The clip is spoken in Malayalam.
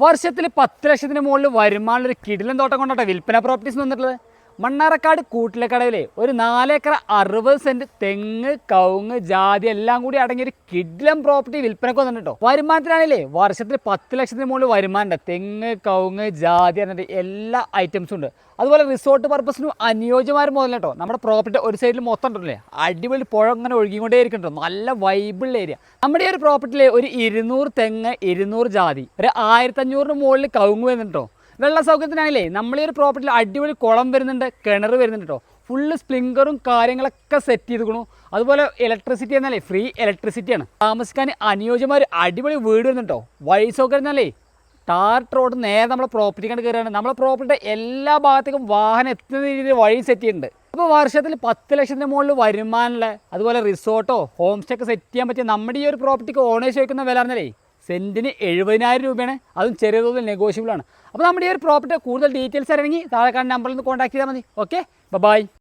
വർഷത്തിൽ 10 ലക്ഷത്തിന് മുകളിൽ വരുമാനമുള്ള ഒരു കിടിലൻ തോട്ടം കൊണ്ടാട്ടോ വിൽപ്പന പ്രോപ്പർട്ടീസ് വന്നിട്ടുള്ളത്. മണ്ണാർക്കാട് കൂട്ടിലക്കടവിലെ ഒരു 4 ഏക്കർ 60 സെന്റ് തെങ്ങ്, കവുങ്ങ്, ജാതി എല്ലാം കൂടി അടങ്ങിയ ഒരു കിടിലൻ പ്രോപ്പർട്ടി വിൽപ്പനക്ക് വന്നിട്ടോ. വരുമാനത്തിനാണല്ലേ വർഷത്തിൽ 10 ലക്ഷത്തിന് മുകളിൽ വരുമാനം. തെങ്ങ്, കവുങ്ങ്, ജാതി എന്നിട്ട് എല്ലാ ഐറ്റംസും ഉണ്ട്. അതുപോലെ റിസോർട്ട് പർപ്പസിനും അനുയോജ്യമായ മുതൽ കേട്ടോ. നമ്മുടെ പ്രോപ്പർട്ടി ഒരു സൈഡിൽ മൊത്തം ഉണ്ടല്ലേ, അടിപൊളി പുഴ ഇങ്ങനെ ഒഴുകിക്കൊണ്ടേ ഇരിക്കട്ടോ. നല്ല വൈബിൾ ഏരിയ. നമ്മുടെ ഈ ഒരു പ്രോപ്പർട്ടിയിൽ ഒരു 200 തെങ്ങ്, 200 ജാതി, ഒരു 1500 മുകളിൽ കവുങ്ങ് വരുന്നുണ്ടോ. വെള്ള സൗകര്യത്തിനാണല്ലേ നമ്മൾ ഈ ഒരു പ്രോപ്പർട്ടിയിൽ അടിപൊളി കുളം വരുന്നുണ്ട്, കിണർ വരുന്നുണ്ട് കേട്ടോ. ഫുള്ള് സ്പ്രിങ്കറും കാര്യങ്ങളൊക്കെ സെറ്റ് ചെയ്തിരിക്കണു. അതുപോലെ ഇലക്ട്രിസിറ്റി എന്നല്ലേ ഫ്രീ ഇലക്ട്രിസിറ്റിയാണ്. താമസിക്കാൻ അനുയോജ്യമായ ഒരു അടിപൊളി വീട് വരുന്നുണ്ടോ. വഴി സൗകര്യം എന്നല്ലേ ടാർട്ട് റോഡ് നേരെ നമ്മളെ പ്രോപ്പർട്ടി കണ്ട് കയറുകയാണ്. നമ്മളെ പ്രോപ്പർട്ടിയുടെ എല്ലാ ഭാഗത്തേക്കും വാഹനം എത്തുന്ന രീതിയിൽ വഴി സെറ്റ് ചെയ്യുന്നുണ്ട്. അപ്പോൾ വർഷത്തിൽ 10 ലക്ഷത്തിന് മുകളിൽ വരുമാനമുള്ള അതുപോലെ റിസോർട്ടോ ഹോം സ്റ്റേ ഒക്കെ സെറ്റ് ചെയ്യാൻ പറ്റിയ നമ്മുടെ ഈ ഒരു പ്രോപ്പർട്ടിക്ക് ഓണേഴ്സ് ചോദിക്കുന്ന വില എന്നല്ലേ സെൻറ്റിന് 70,000 രൂപയാണ്. അതും ചെറിയ തോതിൽ നെഗോഷ്യബിൾ ആണ്. അപ്പോൾ നമ്മുടെ ഈ ഒരു പ്രോപ്പർട്ടി കൂടുതൽ ഡീറ്റെയിൽസ് അറിയണമെങ്കിൽ താഴെ കാണുന്ന നമ്പറിൽ നിന്ന് കോൺടാക്ട് ചെയ്താൽ മതി. Okay, by.